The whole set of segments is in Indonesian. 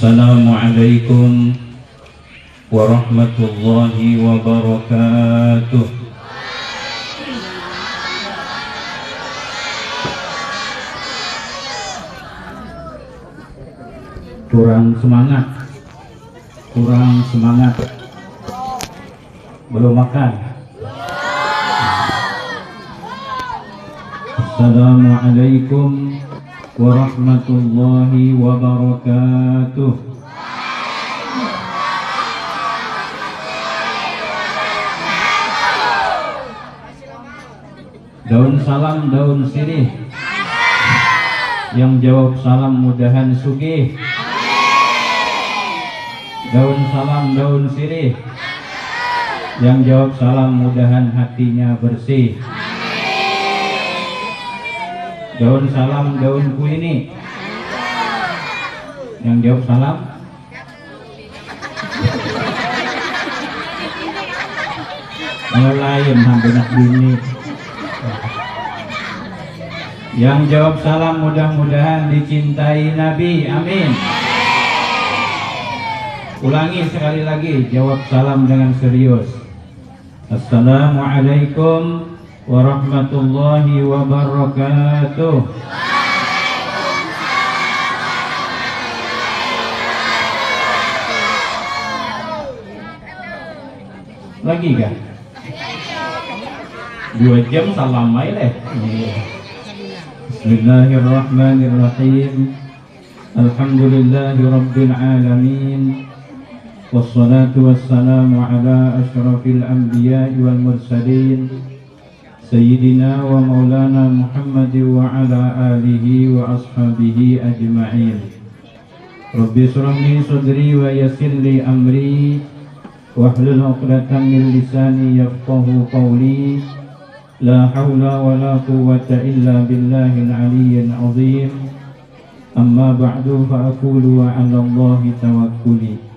Assalamualaikum warahmatullahi wabarakatuh. Kurang semangat, belum makan. Assalamualaikum warahmatullahi wabarakatuh. Daun salam, daun sirih. Yang jawab salam mudahan sugih. Daun salam, daun sirih. Yang jawab salam mudahan hatinya bersih. Daun salam, daun kuini. Yang jawab salam lain benak bini. Yang jawab salam mudah-mudahan dicintai Nabi, amin. Ulangi sekali lagi, jawab salam dengan serius. Assalamualaikum warahmatullahi wabarakatuh. Lagi kan? 2 jam salam aja deh. Bismillahirrahmanirrahim. Alhamdulillahi rabbil alamin. Wassalatu wassalamu ala asyrafil anbiya'i wal mursalin Sayyidina wa maulana Muhammad wa ala alihi wa ashabihi ajma'in. Rabbi shrah li sadri wa yassir li amri wahlul 'uqdatam min lisani yafqahu qawli. La haula wa la quwwata illa billahil 'aliyyil 'azim. Amma ba'du fa aqulu wa 'ala Allahi tawakkuli.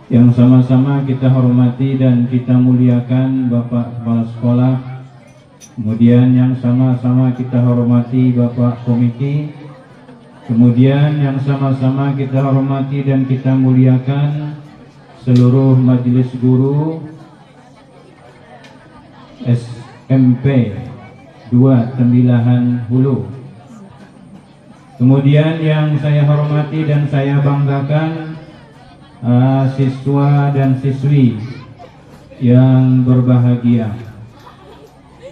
Yang sama-sama kita hormati dan kita muliakan Bapak Kepala Sekolah. Kemudian yang sama-sama kita hormati Bapak Komiti. Kemudian yang sama-sama kita hormati dan kita muliakan seluruh majelis guru SMP 2 Tembilahan Hulu. Kemudian yang saya hormati dan saya banggakan siswa dan siswi yang berbahagia.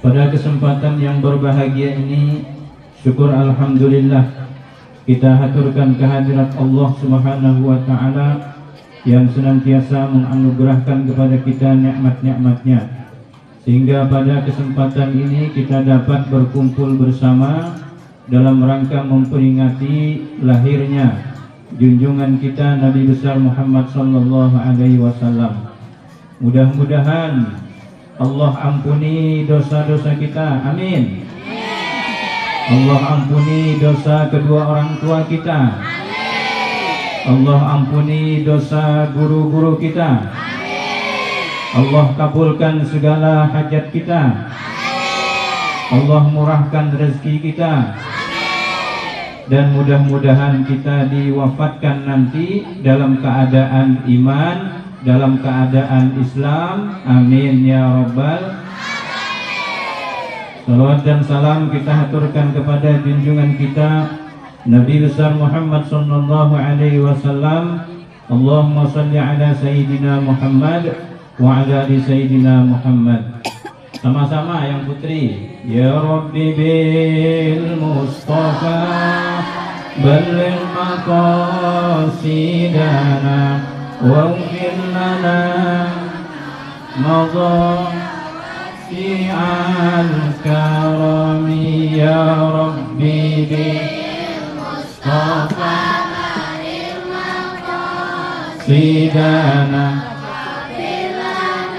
Pada kesempatan yang berbahagia ini, syukur alhamdulillah kita haturkan kehadirat Allah Subhanahu wa taala yang senantiasa menganugerahkan kepada kita nikmat-nikmatnya, sehingga pada kesempatan ini kita dapat berkumpul bersama dalam rangka memperingati lahirnya junjungan kita Nabi besar Muhammad sallallahu alaihi wasallam. Mudah-mudahan Allah ampuni dosa-dosa kita, amin. Allah ampuni dosa kedua orang tua kita, Allah ampuni dosa guru-guru kita, Allah kabulkan segala hajat kita, Allah murahkan rezeki kita, dan mudah-mudahan kita diwafatkan nanti dalam keadaan iman, dalam keadaan Islam, amin ya rabbal. Salawat dan salam kita haturkan kepada junjungan kita Nabi besar Muhammad sallallahu alaihi wasallam. Allahumma salli ala sayyidina Muhammad wa ala ali sayyidina Muhammad. Sama-sama yang putri. Ya Rabbi bil Mustafa balligh maqasidana waghfir lana madhi'al karami. Ya Rabbi bil Mustafa balligh maqasidana waghfir lana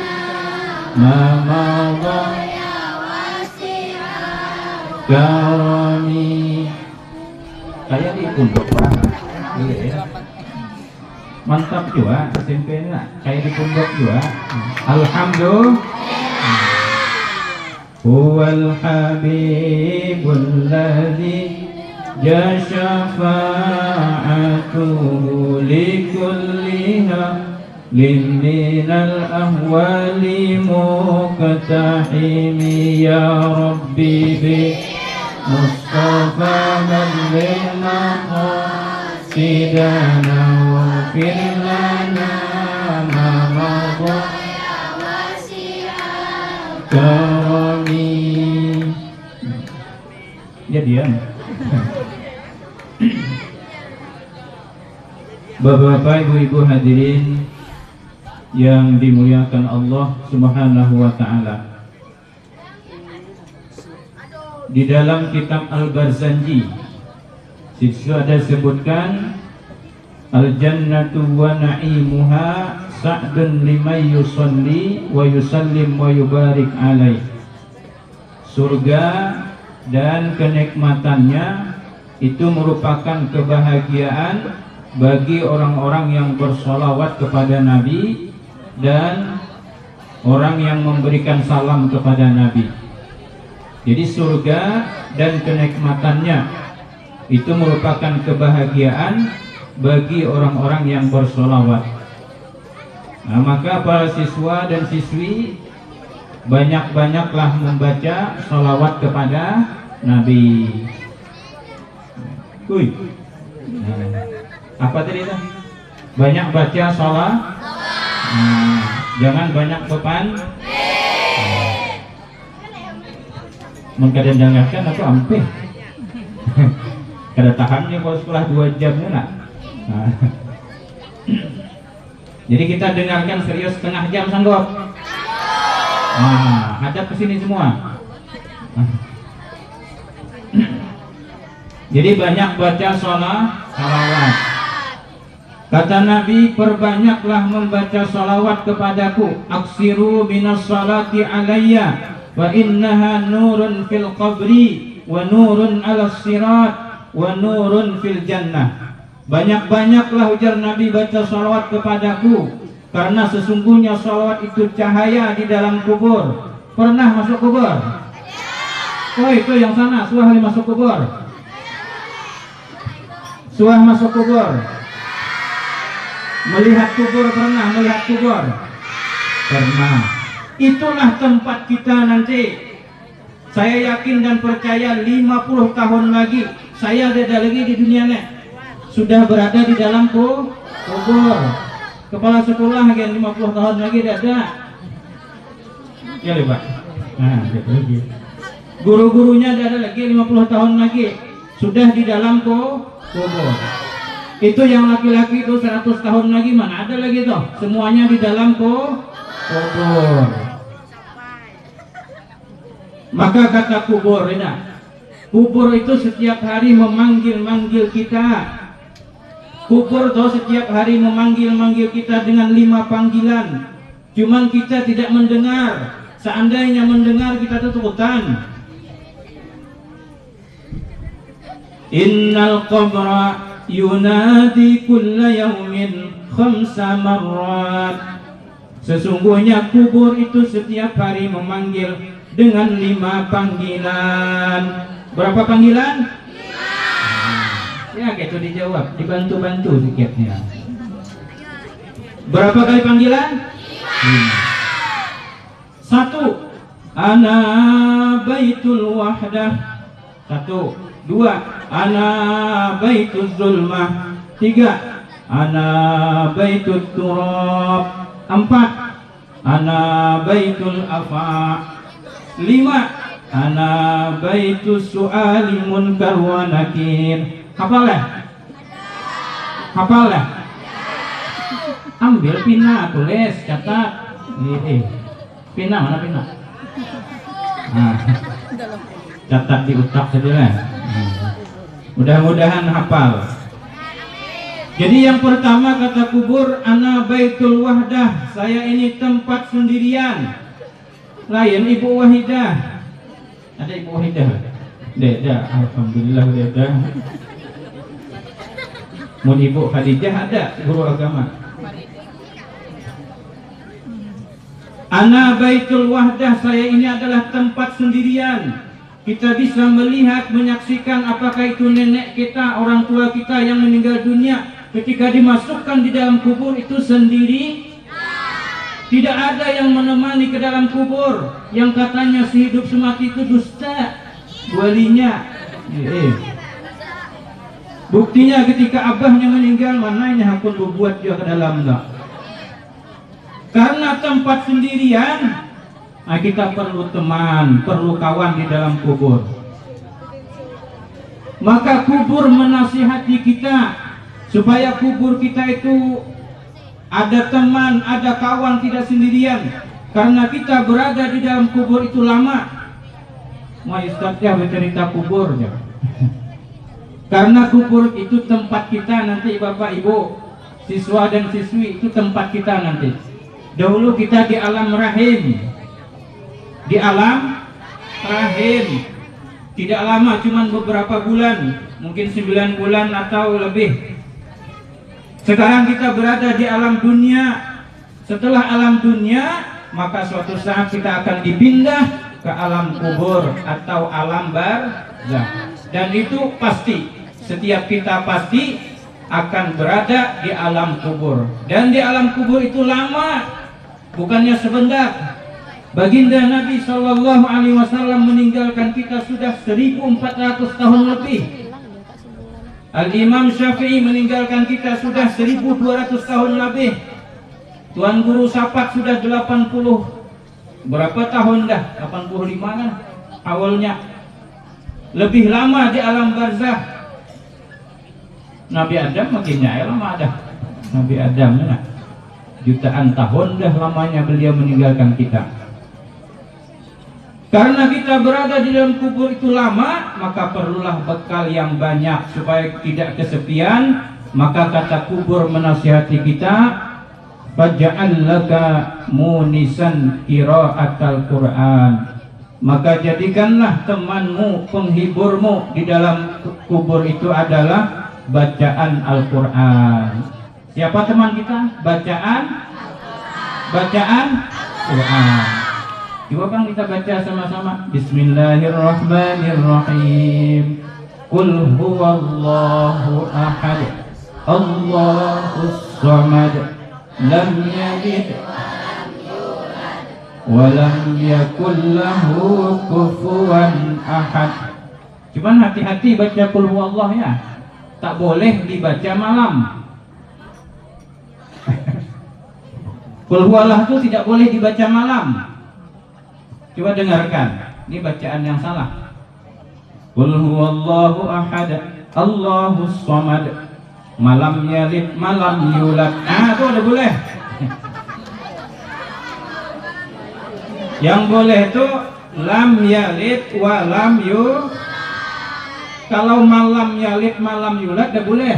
karami. Kayak di pondok Pak. Iya ya. Mantap juga SMP-nya. Kayak di pondok juga. Alhamdulillah. Huwal habibul ladzi ja syafa'atan syafaatuhu likulliha lillinal ahwali muqtahimi ya Rabbi bi Mustafa ballina qasidana wa firlana ma madha karami. Jadian Bapak-bapak, ibu-ibu hadirin yang dimuliakan Allah Subhanahu wa ta'ala, di dalam kitab Al-Barzanji situ ada sebutkan al-jannatu wa na'imuha sa'dun liman yusalli wa yusallim wa yubarik alaih. Surga dan kenikmatannya itu merupakan kebahagiaan bagi orang-orang yang bersolawat kepada Nabi dan orang yang memberikan salam kepada Nabi. Jadi surga dan kenikmatannya itu merupakan kebahagiaan bagi orang-orang yang bersolawat. Nah, maka para siswa dan siswi banyak-banyaklah membaca solawat kepada Nabi. Apa tadi itu? Banyak baca sholat. Jangan banyak beban. Mengkadang jangankan aku ampe. Kada tahannya kalau sekolah 2 jam nak. Jadi kita dengarkan serius setengah jam sanggup. Hadap ke sini semua. Jadi banyak baca salawat. Kata Nabi, perbanyaklah membaca salawat kepadaku. Aksiru minas salati alayya wa innaha nurun fil qabri wa nurun ala sirat wa nurun fil jannah. Banyak-banyaklah, ujar Nabi, baca salawat kepadaku, karena sesungguhnya salawat itu cahaya di dalam kubur. Pernah masuk kubur? Oh, itu yang sana, suah masuk kubur. Suah masuk kubur. Melihat kubur pernah? Melihat kubur? Pernah. Itulah tempat kita nanti. Saya yakin dan percaya 50 tahun lagi saya ada lagi di dunia ini. Sudah berada di dalam kubur. Kepala sekolah yang 50 tahun lagi ada. Ya, Pak. Nah, lagi. Guru-gurunya ada lagi 50 tahun lagi. Sudah di dalam kubur. Itu yang laki-laki itu 100 tahun lagi mana ada lagi tuh, semuanya di dalam kubur. Maka kata kubur, kubur itu setiap hari memanggil kita. Kubur tuh setiap hari memanggil kita dengan 5 panggilan. Cuman kita tidak mendengar. Seandainya mendengar kita tutupan. Innal qabra yunadi kulla yaumin 5 marrat. Sesungguhnya kubur itu setiap hari memanggil dengan 5 panggilan. Berapa panggilan? 5. Ya, gitu dijawab, dibantu-bantu sedikitnya. Berapa kali panggilan? 5. 1. Ana baitul wahdah. 1. 2. Ana baituz zulmah. 3. Ana baitul turab. 4. Ana baitul afa. 5. Ana baitus su'ali munkar wa nakir. Hafal lah? Hafal lah? Ambil pina, tulis, catat. Pina, mana pina? Catat di otak saja lah. Mudah-mudahan hafal. Jadi yang pertama kata kubur, ana baitul wahdah, saya ini tempat sendirian. Lain Ibu Wahidah. Ada Ibu Wahidah? Ada, alhamdulillah ada. Mun Ibu Khadijah ada, guru agama. Ana baitul wahdah, saya ini adalah tempat sendirian. kita bisa melihat, menyaksikan apakah itu nenek kita, orang tua kita yang meninggal dunia ketika dimasukkan di dalam kubur itu sendiri. Tidak ada yang menemani ke dalam kubur. Yang katanya sehidup semati itu dusta, walinya. Buktinya ketika abahnya meninggal, mananya hakun berbuat dia ke dalam enggak. Karena tempat sendirian, kita perlu teman, perlu kawan di dalam kubur. Maka kubur menasihati kita supaya kubur kita itu ada teman, ada kawan, tidak sendirian. Karena kita berada di dalam kubur itu lama. Ustadznya bercerita kuburnya. Karena kubur itu tempat kita nanti, Bapak Ibu, siswa dan siswi, itu tempat kita nanti. Dahulu kita di alam rahim. Di alam rahim. Tidak lama, cuma beberapa bulan, mungkin 9 bulan atau lebih. Sekarang kita berada di alam dunia. Setelah alam dunia, maka suatu saat kita akan dipindah ke alam kubur atau alam barzakh. Dan itu pasti, setiap kita pasti akan berada di alam kubur. Dan di alam kubur itu lama, bukannya sebentar. Baginda Nabi SAW meninggalkan kita sudah 1400 tahun lebih. Al-Imam Syafi'i meninggalkan kita sudah 1200 tahun lebih. Tuan Guru Sapat sudah 80 berapa tahun dah? 85 kan awalnya. Lebih lama di alam barzakh. Nabi Adam makin lama dah. Nabi Adam ya, jutaan tahun dah lamanya beliau meninggalkan kita. Karena kita berada di dalam kubur itu lama, maka perlulah bekal yang banyak supaya tidak kesepian. Maka kata kubur menasihati kita, faj'al laka munisan qira'atal Qur'an. Maka jadikanlah temanmu, penghiburmu di dalam kubur itu adalah bacaan Al-Quran. Siapa teman kita? Bacaan Quran. Coba Bang kita baca sama-sama. Bismillahirrahmanirrahim. Qul huwallahu ahad, Allahus samad, lam yalid wa lam yakul lahu kufuwan ahad. Cuman hati-hati baca qul huwallah ya. Tak boleh dibaca malam. Qul huwallah itu tidak boleh dibaca malam. Coba dengarkan, ini bacaan yang salah. Qul huwallahu ahad, Allahus samad, malam yalid, malam yulad. Itu udah boleh. Yang boleh itu lam yalid wa lam yulad. Kalau malam yalid, malam yulad udah boleh.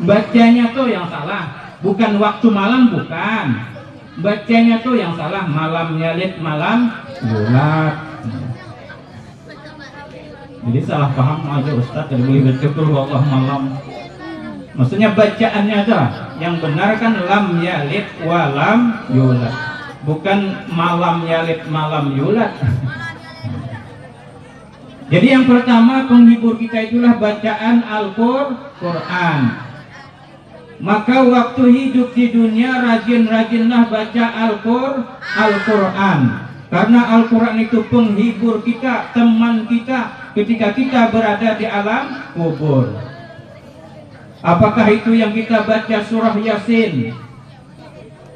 Bacanya tuh yang salah, bukan waktu malam, bukan. Bacanya tuh yang salah, malam yalid, malam yulad. Jadi salah paham aja Ustaz, tidak boleh baca qul huwallah malam. Maksudnya bacaannya ada, yang benar kan lam yalid wa lam yulad, bukan malam yalid, malam yulad. Jadi yang pertama penghibur kita itulah bacaan Al-Quran. Maka waktu hidup di dunia rajin-rajinlah baca Al-Quran. Karena Al-Quran itu penghibur kita, teman kita ketika kita berada di alam kubur. Apakah itu yang kita baca surah Yasin?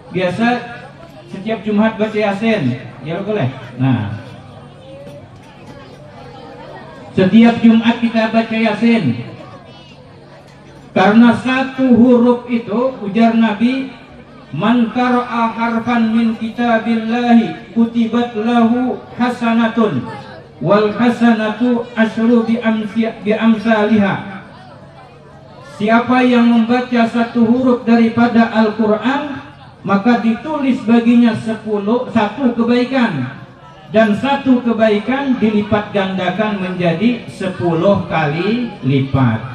Biasa setiap Jumat baca Yasin, ya boleh. Nah, setiap Jumat kita baca Yasin. Karena satu huruf itu, ujar Nabi, man qara'a harfan min kitabillahi kutibat lahu hasanatun wal hasanatu asyru bi amsalihha. Siapa yang membaca satu huruf daripada Al-Quran, maka ditulis baginya satu kebaikan, dan satu kebaikan dilipat gandakan menjadi 10 kali lipat.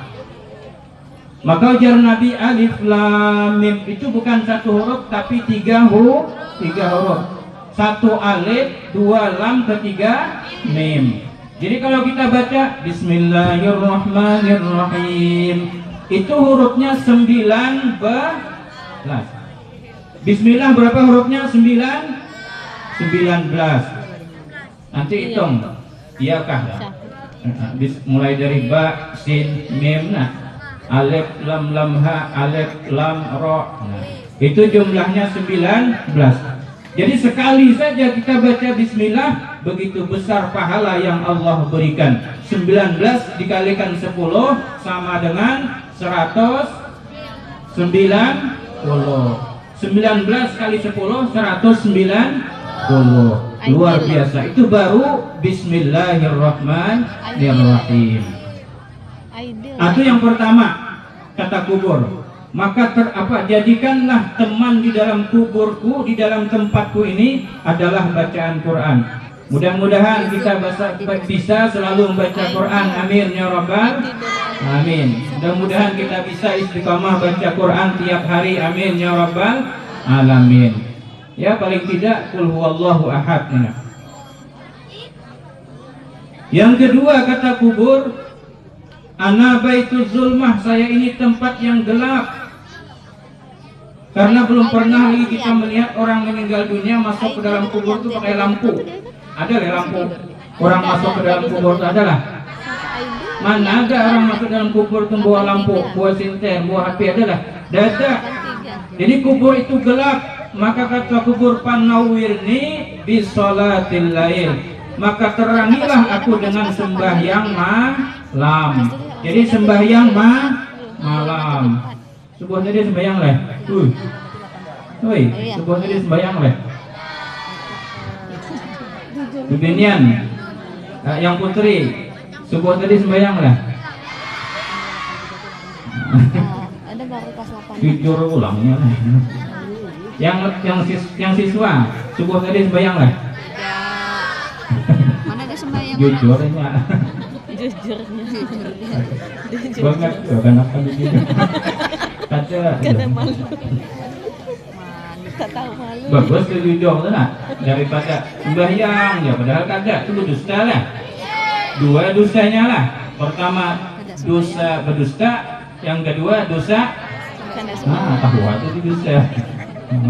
Maka ujar Nabi, alif lam mim itu bukan satu huruf tapi tiga huruf. 1 alif, 2 lam, ketiga mim. Jadi kalau kita baca Bismillahirrahmanirrahim, itu hurufnya 19. Bismillah berapa hurufnya? 19. Nanti hitung. Iya kah? Mulai dari ba, sin, mim, alif, lam, ha, alif, lam, ro. Itu jumlahnya 19. Jadi sekali saja kita baca bismillah, begitu besar pahala yang Allah berikan. 19 dikalikan 10 sama dengan 190. 19 kali 10 190. Luar biasa. Itu baru bismillahirrahmanirrahim. Itu yang pertama, kata kubur. Maka jadikanlah teman di dalam kuburku, di dalam tempatku ini adalah bacaan Quran. Mudah-mudahan kita bisa selalu membaca Quran. Amin ya rabbal amin. Mudah-mudahan kita bisa istiqamah baca Quran tiap hari. Amin ya rabbal alamin. Ya paling tidak qul huwallahu ahad. Yang kedua kata kubur, ana baituz zulmah, saya ini tempat yang gelap. Karena belum pernah lagi kita melihat orang meninggal dunia masuk ke dalam kubur itu pakai lampu. Ada lah lampu. Orang masuk ke dalam kubur itu adalah. Mana ada orang masuk dalam kubur itu bawa lampu, bawa sinter, bawa HP, adalah. Dada. Jadi kubur itu gelap. Maka kata kubur, panawirni bisolatil lail. Maka terangilah aku dengan sembahyang malam. Jadi sembahyang malam. Sebuah tadi sembahyang leh. Sebuah tadi sembahyang leh. Beginian, yang putri, sebuah tadi sembahyang leh. Ada baru pas 8. Jujur ulangnya. Yang siswa, sebuah tadi sembahyang leh. Mana ada sembahyang? Jujurnya. Banget, karena kan begini. Kada malu. Tak tahu malu. Bagus tuh jujur tuh nak. Daripada sembahyang ya padahal kagak, itu berdusta lah. Dua dosanya lah. Pertama dosa berdusta, yang kedua dosa tahu aja di dosa.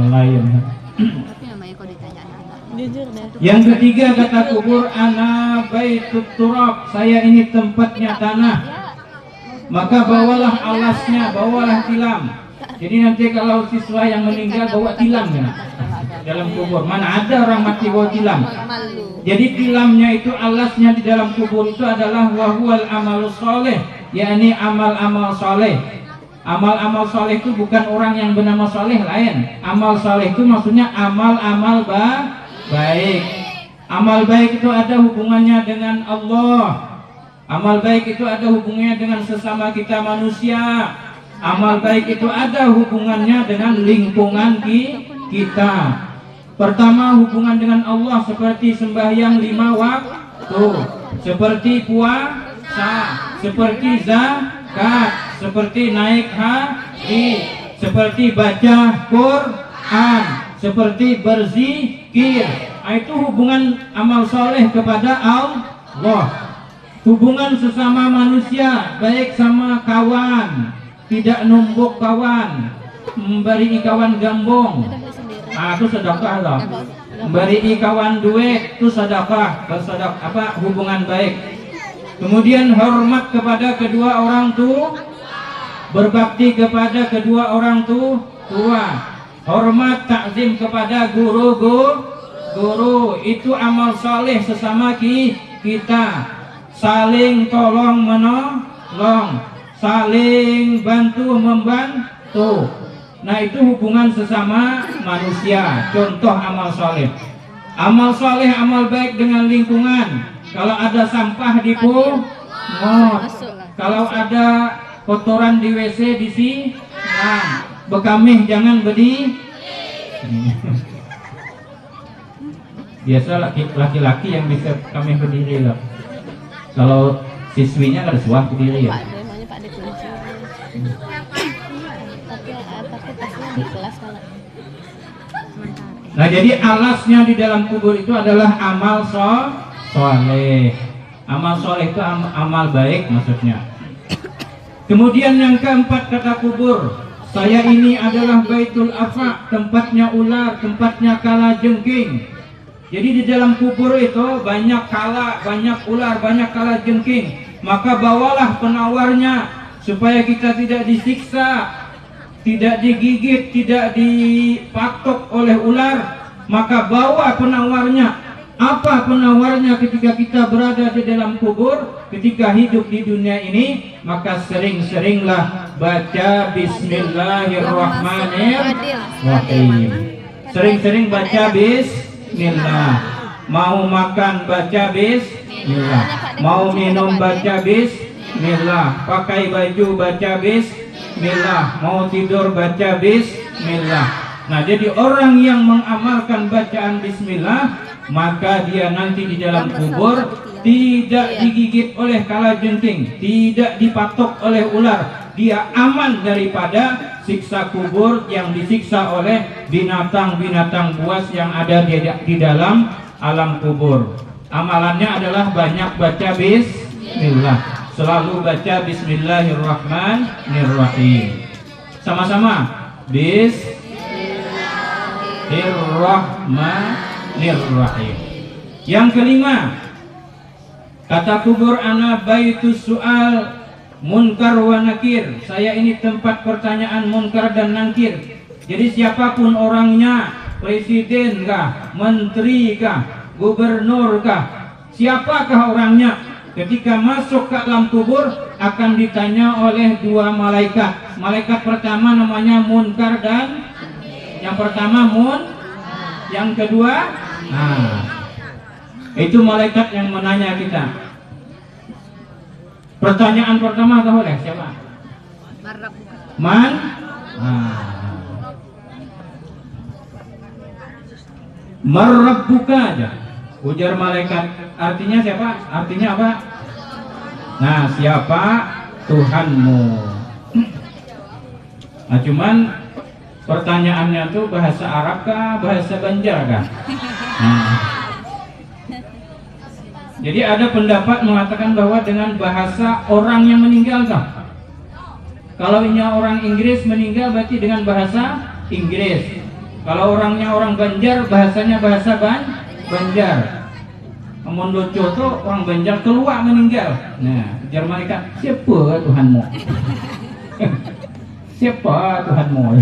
Lain. Tapi namanya kok ditanya anak. Jujur deh. Yang ketiga kata kubur, ana baitut turab, saya ini tempatnya tanah. Maka bawalah alasnya, bawalah tilam. Jadi nanti kalau siswa yang meninggal bawa tilam ya, dalam kubur. Mana ada orang mati bawa tilam. Jadi tilamnya itu, alasnya di dalam kubur itu adalah wahwal amalus soleh, yakni amal-amal soleh. Amal-amal soleh itu bukan orang yang bernama soleh, lain. Amal soleh itu maksudnya amal-amal baik. Amal baik itu ada hubungannya dengan Allah. Amal baik itu ada hubungannya dengan sesama kita manusia. Amal baik itu ada hubungannya dengan lingkungan kita. Pertama, hubungan dengan Allah seperti sembahyang 5 waktu, seperti puasa, seperti zakat, seperti naik haji, seperti baca Quran, seperti berzikir. Itu hubungan amal soleh kepada Allah. Hubungan sesama manusia, baik sama kawan, tidak numpuk kawan, memberi kawan gambung, itu sedekah loh. Memberi kawan duit, itu sedekah, hubungan baik. Kemudian hormat kepada kedua orang tua, berbakti kepada kedua orang tua, hormat takzim kepada guru, itu amal soleh sesama kita. Saling tolong menolong, saling bantu membantu. Nah itu hubungan sesama manusia. Contoh amal soleh. Amal soleh, amal baik dengan lingkungan. Kalau ada sampah dipungut, kalau ada kotoran di WC disiram, bekamih jangan berdiri. Biasa laki-laki yang bisa kami berdiri loh. Kalau siswinya ada suah berdiri ya. Pak De kunci. Tapi tasnya di kelas kalau sementara. Nah, jadi alasnya di dalam kubur itu adalah amal soleh. Amal soleh itu amal baik maksudnya. Kemudian yang keempat kata kubur, saya ini adalah baitul afa, tempatnya ular, tempatnya kalajengking. Jadi di dalam kubur itu banyak kala, banyak ular, banyak kalajengking. Maka bawalah penawarnya supaya kita tidak disiksa, tidak digigit, tidak dipatok oleh ular. Maka bawa penawarnya. Apa penawarnya ketika kita berada di dalam kubur, ketika hidup di dunia ini? Maka sering-seringlah baca Bismillahirrahmanirrahim. Sering-sering baca Bismillah. Mau makan baca Bismillah. Mau minum baca Bismillah. Pakai baju baca Bismillah. Mau tidur baca Bismillah. Nah, jadi orang yang mengamalkan bacaan Bismillah, maka dia nanti di dalam kubur tidak digigit oleh kalajengking, tidak dipatok oleh ular. Dia aman daripada siksa kubur yang disiksa oleh binatang-binatang buas yang ada di dalam alam kubur. Amalannya adalah banyak baca Bismillah. Selalu baca Bismillahirrahmanirrahim. Sama-sama. Bismillahirrahmanirrahim. Yang kelima, kata kubur, ana baitus su'al munkar wa nakir. Saya ini tempat pertanyaan munkar dan nakir. Jadi siapapun orangnya, presiden kah, menteri kah, gubernur kah, siapakah orangnya, ketika masuk ke alam kubur akan ditanya oleh dua malaikat. Malaikat pertama namanya munkar dan yang pertama yang kedua, itu malaikat yang menanya kita. Pertanyaan pertama tahu oleh siapa? Man? Marrabbuka aja. Ujar malaikat. Artinya siapa? Artinya apa? Nah, siapa Tuhanmu? Nah, cuman pertanyaannya tuh bahasa Arab kah, bahasa Banjar kah? Jadi ada pendapat mengatakan bahwa dengan bahasa orang yang meninggal kah? Kalau ini orang Inggris meninggal berarti dengan bahasa Inggris. Kalau orangnya orang Banjar, bahasanya bahasa Banjar. Amun lucu tuh orang Banjar keluar meninggal. Nah, ujar malaikat, siapa Tuhanmu? Siapa Tuhanmu?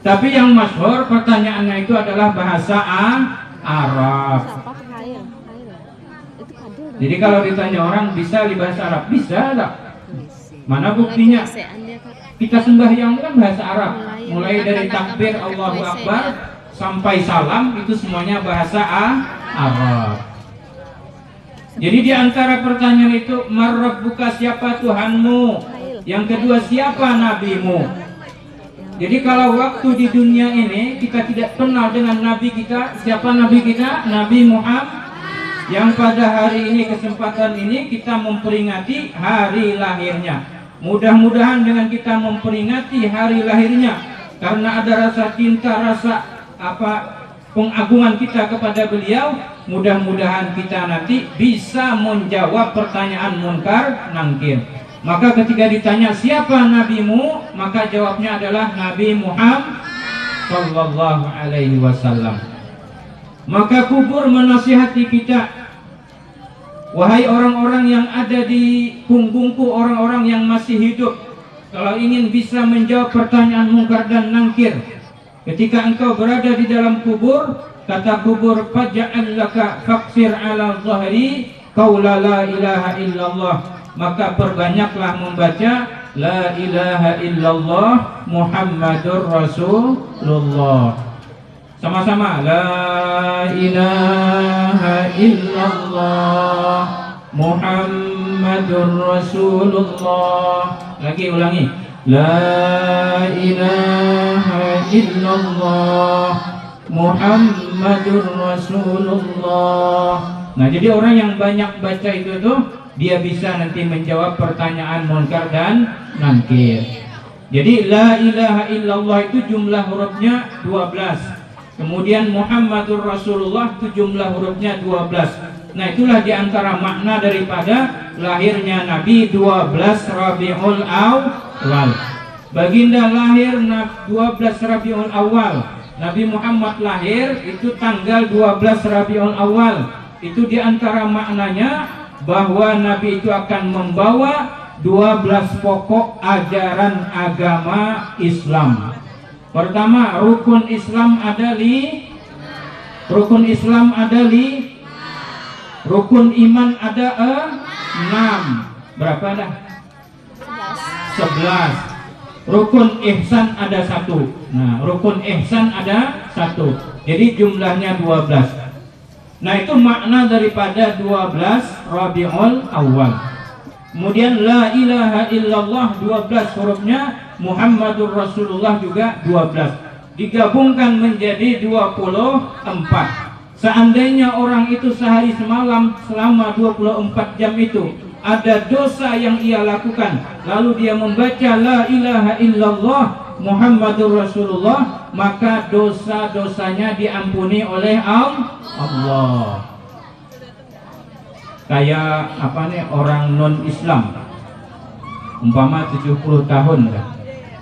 Tapi yang masyhur pertanyaannya itu adalah bahasa Arab. Jadi kalau ditanya orang bisa di bahasa Arab, bisa tak? Mana buktinya? Kita sembahyang kan bahasa Arab. Mulai dari takbir Allahu Akbar sampai salam itu semuanya bahasa Arab. Jadi di antara pertanyaan itu, marrabbuka, siapa Tuhanmu? Yang kedua, siapa nabimu? Jadi kalau waktu di dunia ini kita tidak kenal dengan nabi kita, siapa nabi kita? Nabi Muhammad. Yang pada hari ini, kesempatan ini kita memperingati hari lahirnya. Mudah-mudahan dengan kita memperingati hari lahirnya, karena ada rasa cinta, rasa pengagungan kita kepada beliau, mudah-mudahan kita nanti bisa menjawab pertanyaan munkar nakir. Maka ketika ditanya siapa nabimu, maka jawabnya adalah Nabi Muhammad sallallahu alaihi wasallam. Maka kubur menasihati kita, wahai orang-orang yang ada di punggungku, orang-orang yang masih hidup, kalau ingin bisa menjawab pertanyaan munkar dan nakir, ketika engkau berada di dalam kubur, kata kubur, faj'al laka faqsir ala zahri qaula la ilaha illallah. Maka perbanyaklah membaca la ilaha illallah Muhammadur Rasulullah. Sama-sama, la ilaha illallah Muhammadur Rasulullah. Lagi ulangi, la ilaha illallah Muhammadur Rasulullah. Nah, jadi orang yang banyak baca itu tuh dia bisa nanti menjawab pertanyaan munkar dan nakir. Jadi la ilaha illallah itu jumlah hurufnya 12. Kemudian Muhammadur Rasulullah itu jumlah hurufnya 12. Nah, itulah diantara makna daripada lahirnya Nabi 12 Rabiul Awal. Baginda lahir 12 Rabiul Awal. Nabi Muhammad lahir itu tanggal 12 Rabiul Awal. Itu diantara maknanya bahwa Nabi itu akan membawa 12 pokok ajaran agama Islam. Pertama, rukun Islam ada rukun iman ada 6. Berapa dah? 11. Rukun ihsan ada 1. Nah, rukun ihsan ada 1. Jadi jumlahnya 12. Nah, itu makna daripada 12 Rabiul Awal. Kemudian la ilaha illallah 12 hurufnya, Muhammadur Rasulullah juga 12. Digabungkan menjadi 24. Seandainya orang itu sehari semalam selama 24 jam itu ada dosa yang ia lakukan, lalu dia membaca la ilaha illallah Muhammadur Rasulullah, maka dosa-dosanya diampuni oleh Allah. Kayak apa nih, orang non Islam umpama 70 tahun kan?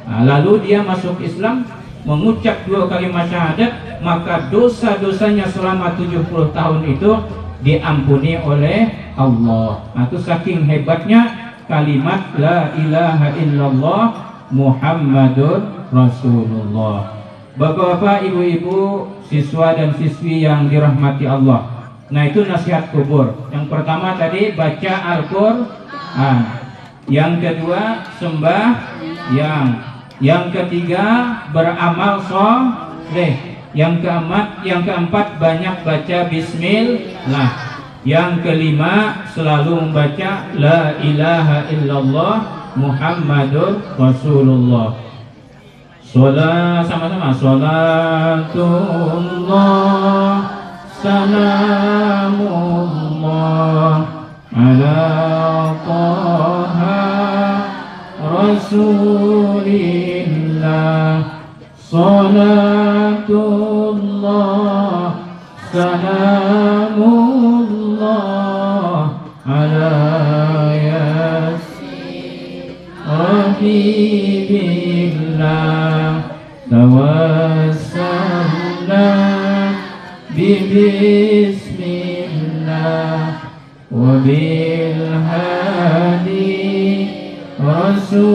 Nah, lalu dia masuk Islam, mengucap 2 kalimat syahadat, maka dosa-dosanya selama 70 tahun itu diampuni oleh Allah. Nah, itu saking hebatnya kalimat la ilaha illallah Muhammadur Rasulullah. Bapak-bapak, ibu-ibu, siswa dan siswi yang dirahmati Allah. Nah, itu nasihat kubur. Yang pertama tadi baca Al-Qur'an. Yang kedua sembahyang. Yang ketiga beramal sholeh. Yang keempat banyak baca bismillah. Yang kelima selalu membaca la ilaha illallah Muhammadur Rasulullah. Sama-sama salatullah salamullah ala taha rasulillah. Salatullah salamullah ala yasin habibillah. Tawassalna bismillah wa bil hadi rasulillah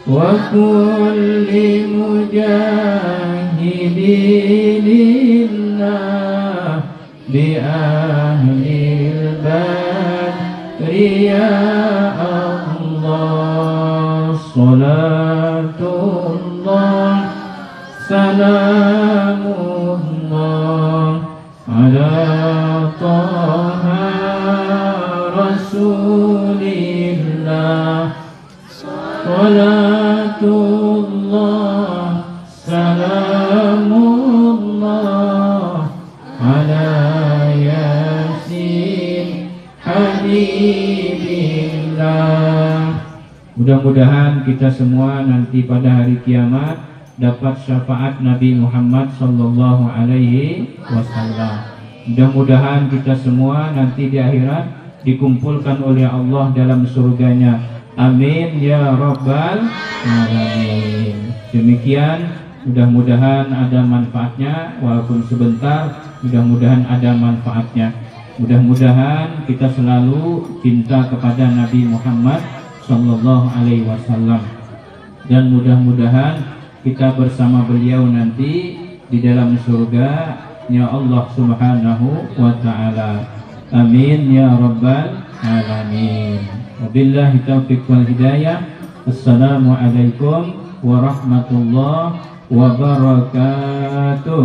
wa kulli mujahidillah bi ahlil badri ya Allah. Salatullah salamullah ala taha rasulillah. Salatullah salamullah ala yasin habibillah. Mudah-mudahan kita semua nanti pada hari kiamat dapat syafaat Nabi Muhammad sallallahu alaihi wasallam. Mudah-mudahan kita semua nanti di akhirat dikumpulkan oleh Allah dalam surganya. Amin ya rabbal alamin. Demikian, mudah-mudahan ada manfaatnya, walaupun sebentar, mudah-mudahan ada manfaatnya. Mudah-mudahan kita selalu cinta kepada Nabi Muhammad sallallahu alaihi wasallam, dan mudah-mudahan kita bersama beliau nanti di dalam surga-Nya Allah Subhanahu wa taala. Amin ya rabbal alamin. Wabillahi taufiq wal hidayah. Assalamualaikum warahmatullahi wabarakatuh.